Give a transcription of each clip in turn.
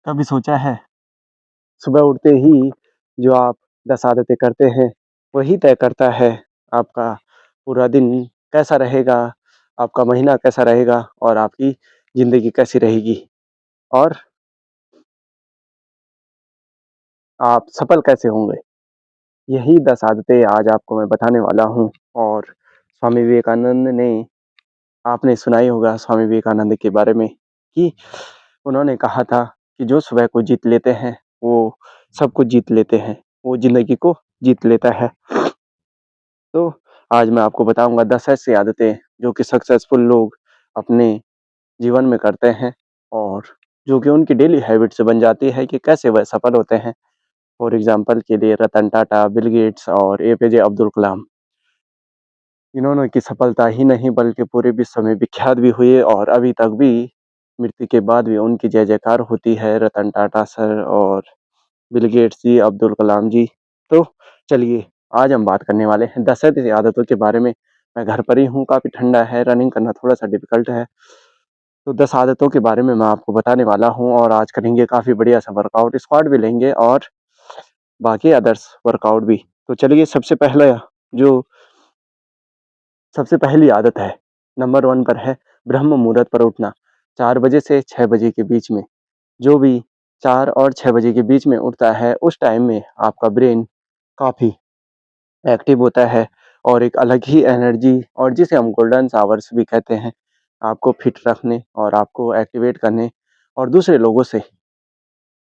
कभी सोचा है सुबह उठते ही जो आप 10 आदतें करते हैं, वही तय करता है आपका पूरा दिन कैसा रहेगा, आपका महीना कैसा रहेगा और आपकी ज़िंदगी कैसी रहेगी और आप सफल कैसे होंगे। यही 10 आदतें आज आपको मैं बताने वाला हूँ। और स्वामी विवेकानंद ने आपने सुना ही होगा स्वामी विवेकानंद के बारे में कि उन्होंने कहा था कि जो सुबह को जीत लेते हैं, वो सब कुछ जीत लेते हैं, वो ज़िंदगी को जीत लेता है। तो आज मैं आपको बताऊँगा 10 ऐसी आदतें जो कि सक्सेसफुल लोग अपने जीवन में करते हैं और जो कि उनकी डेली हैबिट से बन जाती है कि कैसे वह सफल होते हैं। फॉर एग्ज़ाम्पल के लिए रतन टाटा, बिल गेट्स और एपीजे अब्दुल कलाम। इन्होंने की सफलता ही नहीं बल्कि पूरे विश्व में विख्यात भी हुए और अभी तक भी मृत्यु के बाद भी उनकी जय-जयकार होती है। रतन टाटा सर और बिल गेट्स जी, अब्दुल कलाम जी। तो चलिए आज हम बात करने वाले हैं 10 ऐसी आदतों के बारे में। मैं घर पर ही हूँ, काफ़ी ठंडा है, रनिंग करना थोड़ा-सा डिफ़िकल्ट है। तो 10 आदतों के बारे में मैं आपको बताने वाला हूँ और आज करेंगे काफ़ी बढ़िया सा वर्कआउट, स्क्वाट भी लेंगे और बाकी अदर्स वर्कआउट भी। तो चलिए जो सबसे पहली आदत है, नंबर 1 पर है ब्रह्म मुहूर्त पर उठना। 4 बजे से 6 बजे के बीच में, जो भी 4 और 6 बजे के बीच में उठता है, उस टाइम में आपका ब्रेन काफ़ी एक्टिव होता है और एक अलग ही एनर्जी और जिसे हम गोल्डन आवर्स भी कहते हैं, आपको फिट रखने और आपको एक्टिवेट करने और दूसरे लोगों से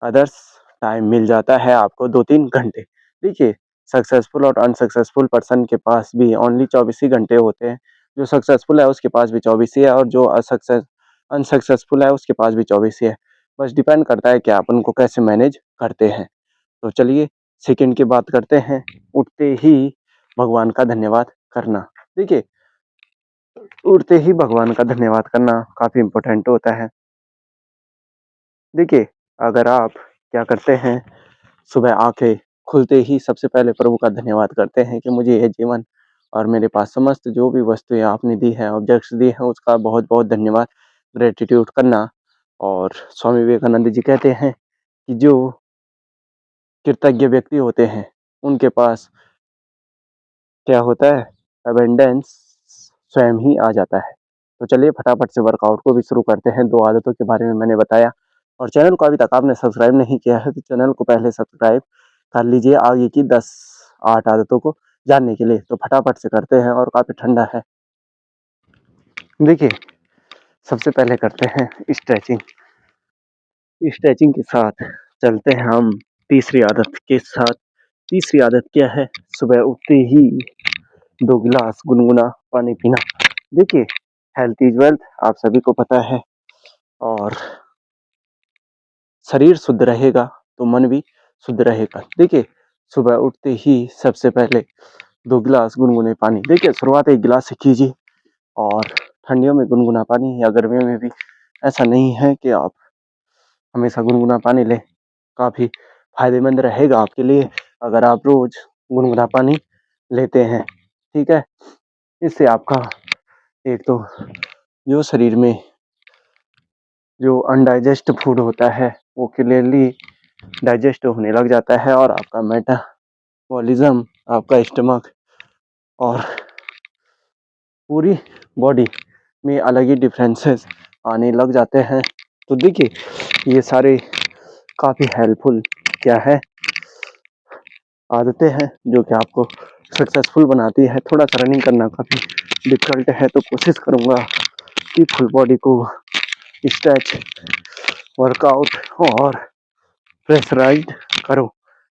अदर्स टाइम मिल जाता है आपको 2-3 घंटे। देखिए, सक्सेसफुल और अनसक्सेसफुल पर्सन के पास भी ओनली 24 ही घंटे होते हैं। जो सक्सेसफुल है उसके पास भी 24 ही है और जो अनसक्सेसफुल है उसके पास भी 24 ही है। बस डिपेंड करता है कि आप उनको कैसे मैनेज करते हैं। तो चलिए सेकंड की बात करते हैं, उठते ही भगवान का धन्यवाद करना। देखिए, उठते ही भगवान का धन्यवाद करना काफ़ी इम्पोर्टेंट होता है। देखिए, अगर आप क्या करते हैं, सुबह आँखें खुलते ही सबसे पहले प्रभु का धन्यवाद करते हैं कि मुझे ये जीवन और मेरे पास समस्त जो भी वस्तुएँ आपने दी हैं, ऑब्जेक्ट्स दिए हैं, उसका बहुत-बहुत धन्यवाद, ग्रैटिट्यूड करना। और स्वामी विवेकानंद जी कहते हैं कि जो कृतज्ञ व्यक्ति होते हैं, उनके पास क्या होता है, अबंडेंस स्वयं ही आ जाता है। तो चलिए फटाफट से वर्कआउट को भी शुरू करते हैं। 2 आदतों के बारे में मैंने बताया और चैनल को अभी तक आपने सब्सक्राइब नहीं किया है तो चैनल को पहले सब्सक्राइब कर लीजिए आगे की 8 आदतों को जानने के लिए। तो फटाफट से करते हैं और काफ़ी ठंडा है। देखिए, सबसे पहले करते हैं स्ट्रेचिंग। स्ट्रेचिंग के साथ चलते हैं हम तीसरी आदत के साथ। तीसरी आदत क्या है? सुबह उठते ही 2 गिलास गुनगुना पानी पीना। देखिए, हेल्थ इज़ वेल्थ आप सभी को पता है और शरीर शुद्ध रहेगा तो मन भी शुद्ध रहेगा। देखिए, सुबह उठते ही सबसे पहले 2 गिलास गुनगुने पानी, देखिए शुरुआत 1 गिलास से कीजिए और ठंडियों में गुनगुना पानी या गर्मियों में भी ऐसा नहीं है कि आप हमेशा गुनगुना पानी लें। काफ़ी फ़ायदेमंद रहेगा आपके लिए अगर आप रोज़ गुनगुना पानी लेते हैं, ठीक है? इससे आपका एक तो जो शरीर में जो अनडाइजेस्ट फूड होता है, वो क्लियरली डाइजेस्ट होने लग जाता है और आपका मेटाबॉलिज़्म, आपका स्टमक और पूरी बॉडी में अलग ही डिफरेंसेस आने लग जाते हैं। तो देखिए, ये सारे काफ़ी हेल्पफुल क्या है, आदतें हैं जो कि आपको सक्सेसफुल बनाती है। थोड़ा-सा रनिंग करना काफ़ी डिफ़िकल्ट है तो कोशिश करूँगा कि फुल बॉडी को स्ट्रेच, वर्कआउट और प्रेशराइज़ करो।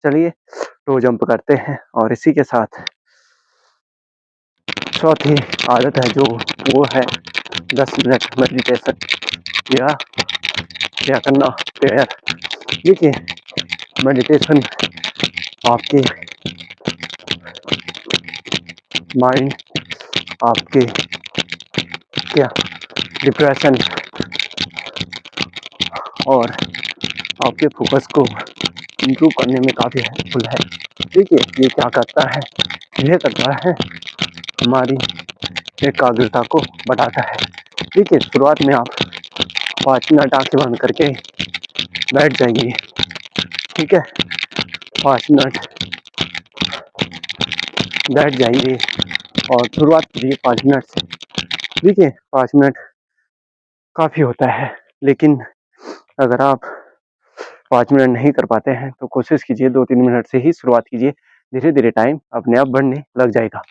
चलिए, टो जंप करते हैं और इसी के साथ चौथी आदत है जो वो है 10 मिनट मेडिटेशन या क्या करना, प्रेयर। देखिए, मेडिटेशन आपके माइंड, आपके क्या डिप्रेशन और आपके फोकस को इम्प्रूव करने में काफ़ी हेल्पफुल है। देखिए, ये क्या करता है, यह करता है हमारी एकाग्रता को बढ़ाता है। देखिए, शुरुआत में आप 5 मिनट आँखें बंद करके बैठ जाइए, ठीक है। 5 मिनट बैठ जाइए और शुरुआत कीजिए 5 मिनट से। देखिए 5 मिनट काफ़ी होता है, लेकिन अगर आप 5 मिनट नहीं कर पाते हैं तो कोशिश कीजिए 2-3 मिनट से ही शुरुआत कीजिए। धीरे धीरे टाइम अपने आप बढ़ने लग जाएगा।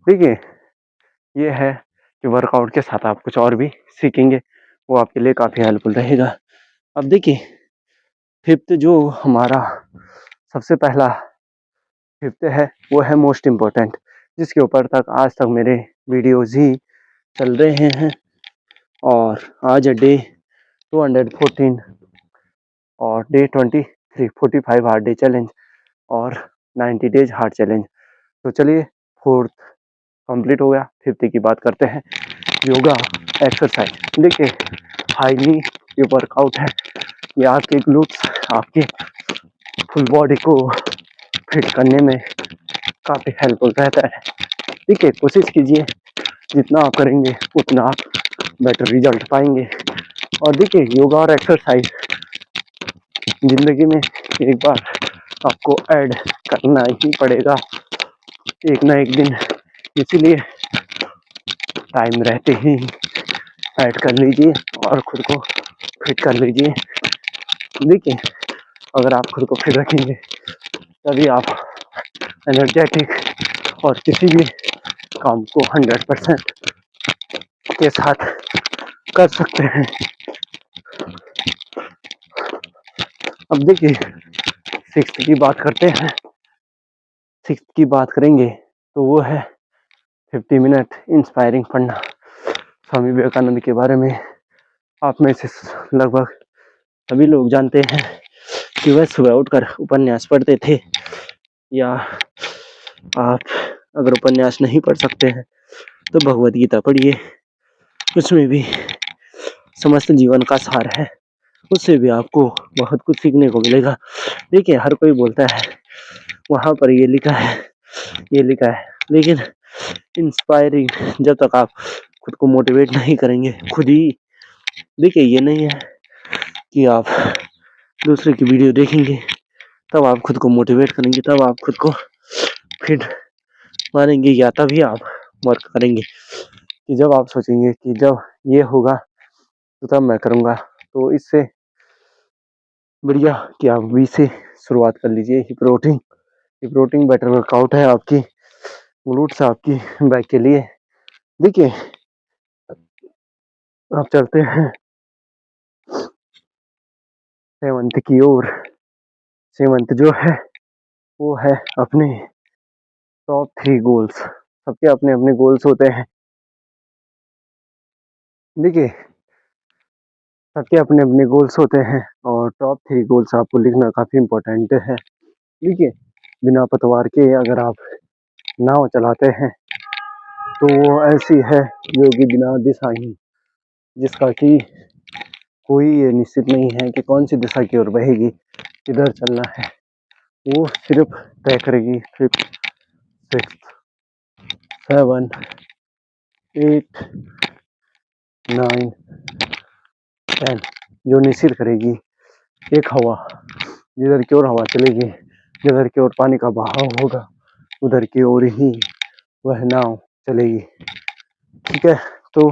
देखिए ये है कि वर्कआउट के साथ आप कुछ और भी सीखेंगे, वो आपके लिए काफ़ी हेल्पफुल रहेगा। अब देखिए फिफ्थ जो हमारा सबसे पहला फिफ्थ है वो है मोस्ट इम्पोर्टेंट, जिसके ऊपर तक आज तक मेरे वीडियोज़ ही चल रहे हैं। और आज है डे 214 और डे 45 हार्ड डे चैलेंज और 90 डेज हार्ड चैलेंज। तो चलिए फोर्थ कंप्लीट हो गया, फिफ्थ की बात करते हैं। योगा एक्सरसाइज, देखिए हाईली ये वर्कआउट है, ये आपके ग्लूट्स, आपके फुल बॉडी को फिट करने में काफ़ी हेल्पफुल रहता है। ठीक है, कोशिश कीजिए जितना आप करेंगे उतना आप बेटर रिजल्ट पाएंगे। और देखिए योगा और एक्सरसाइज ज़िंदगी में एक बार आपको ऐड करना ही पड़ेगा एक ना एक दिन, इसीलिए टाइम रहते ही ऐड कर लीजिए और खुद को फिट कर लीजिए। देखिए अगर आप खुद को फिट रखेंगे तभी आप एनर्जेटिक और किसी भी काम को 100% के साथ कर सकते हैं। अब देखिए सिक्स्थ की बात करते हैं। सिक्स्थ की बात करेंगे तो वो है 50 मिनट इंस्पायरिंग पढ़ना। स्वामी विवेकानंद के बारे में आप में से लगभग सभी लोग जानते हैं कि वह सुबह उठकर उपन्यास पढ़ते थे, या आप अगर उपन्यास नहीं पढ़ सकते हैं तो भगवद गीता पढ़िए, उसमें भी समस्त जीवन का सार है, उससे भी आपको बहुत कुछ सीखने को मिलेगा। देखिए हर कोई बोलता है वहाँ पर ये लिखा है ये लिखा है, लेकिन इंस्पायरिंग जब तक आप खुद को मोटिवेट नहीं करेंगे खुद ही, देखिए ये नहीं है कि आप दूसरे की वीडियो देखेंगे तब आप खुद को मोटिवेट करेंगे, तब आप खुद को फिट मानेंगे, या तभी आप वर्क करेंगे। कि जब आप सोचेंगे कि जब ये होगा तो तब मैं करूँगा, तो इससे बढ़िया कि आप वी से शुरुआत कर लीजिए। हिप्रोटिंग बेटर वर्कआउट है आपकी ग्लूट्स, आपकी बैक के लिए। देखिए आप चलते हैं सेवंथ की ओर। सेवंथ जो है वो है अपने टॉप 3 गोल्स। सबके अपने अपने गोल्स होते हैं। देखिए सबके अपने अपने गोल्स होते हैं और टॉप 3 गोल्स आपको लिखना काफ़ी इम्पोर्टेंट है। देखिए बिना पतवार के अगर आप नाव चलाते हैं तो वो ऐसी है जो कि बिना दिशाहीन, जिसका कि कोई ये निश्चित नहीं है कि कौन सी दिशा की ओर बहेगी, किधर चलना है, वो सिर्फ तय करेगी 5th 6th 7 8 9 10, जो निश्चित करेगी एक हवा, जिधर की ओर हवा चलेगी, जिधर की ओर पानी का बहाव होगा उधर की ओर ही वह नाव चलेगी। ठीक है, तो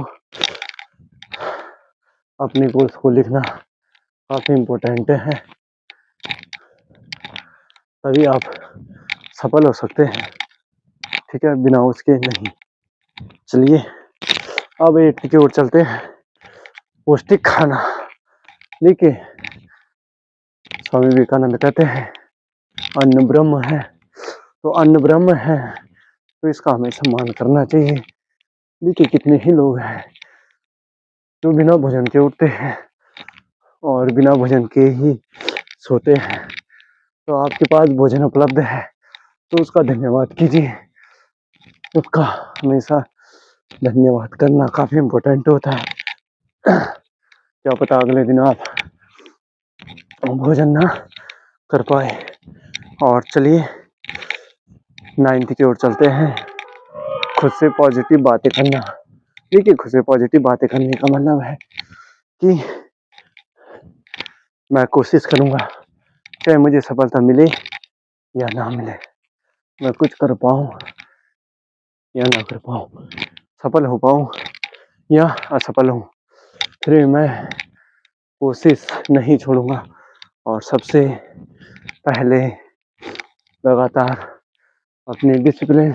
अपने गोल्स को लिखना काफ़ी इम्पोर्टेंट है, तभी आप सफल हो सकते हैं। ठीक है, बिना उसके नहीं। चलिए अब 8 की ओर चलते हैं, पौष्टिक खाना। देखिए स्वामी विवेकानंद कहते हैं अन्न ब्रह्म है, तो अन्न ब्रह्म है तो इसका हमें सम्मान करना चाहिए। देखिए कितने ही लोग हैं जो बिना भोजन के उठते हैं और बिना भोजन के ही सोते हैं। तो आपके पास भोजन उपलब्ध है तो उसका धन्यवाद कीजिए, उसका हमेशा धन्यवाद करना काफ़ी इम्पोर्टेंट होता है। क्या पता अगले दिन आप भोजन ना कर पाए। और चलिए 9th की ओर चलते हैं, खुद से पॉजिटिव बातें करना। देखिए खुद से पॉजिटिव बातें करने का मतलब है कि मैं कोशिश करूँगा, चाहे मुझे सफलता मिले या ना मिले, मैं कुछ कर पाऊँ या ना कर पाऊँ, सफल हो पाऊँ या असफल हूँ, फिर भी मैं कोशिश नहीं छोड़ूँगा और सबसे पहले लगातार अपनी डिसिप्लिन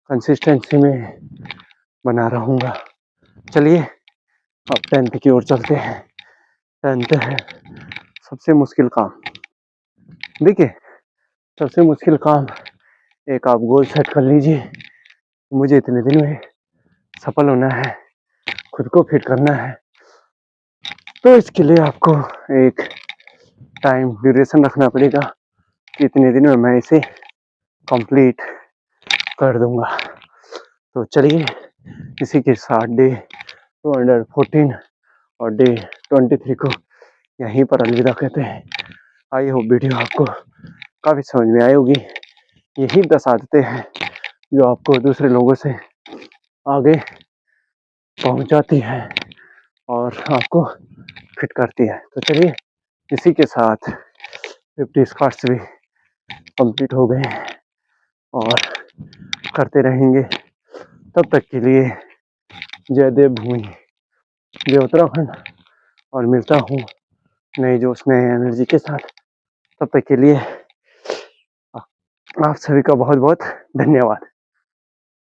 कंसिस्टेंसी में बना रहूँगा। चलिए अब 10th की ओर चलते हैं। 10th है सबसे मुश्किल काम। देखिए, सबसे मुश्किल काम, एक आप गोल सेट कर लीजिए, मुझे इतने दिन में सफल होना है, खुद को फिट करना है, तो इसके लिए आपको एक टाइम ड्यूरेशन रखना पड़ेगा कि इतने दिन में मैं इसे कंप्लीट कर दूंगा। तो चलिए इसी के साथ डे 214 और डे 23 को यहीं पर अलविदा कहते हैं। आई होप वीडियो आपको काफ़ी समझ में आई होगी। यही 10 आदतें हैं जो आपको दूसरे लोगों से आगे पहुंचाती है और आपको फिट करती है। तो चलिए इसी के साथ 50 स्क्वाट्स भी कंप्लीट हो गए और करते रहेंगे। तब तक के लिए जय देवभूमि, जय उत्तराखंड, और मिलता हूँ नए जोश नए एनर्जी के साथ। तब तक के लिए आप सभी का बहुत बहुत धन्यवाद।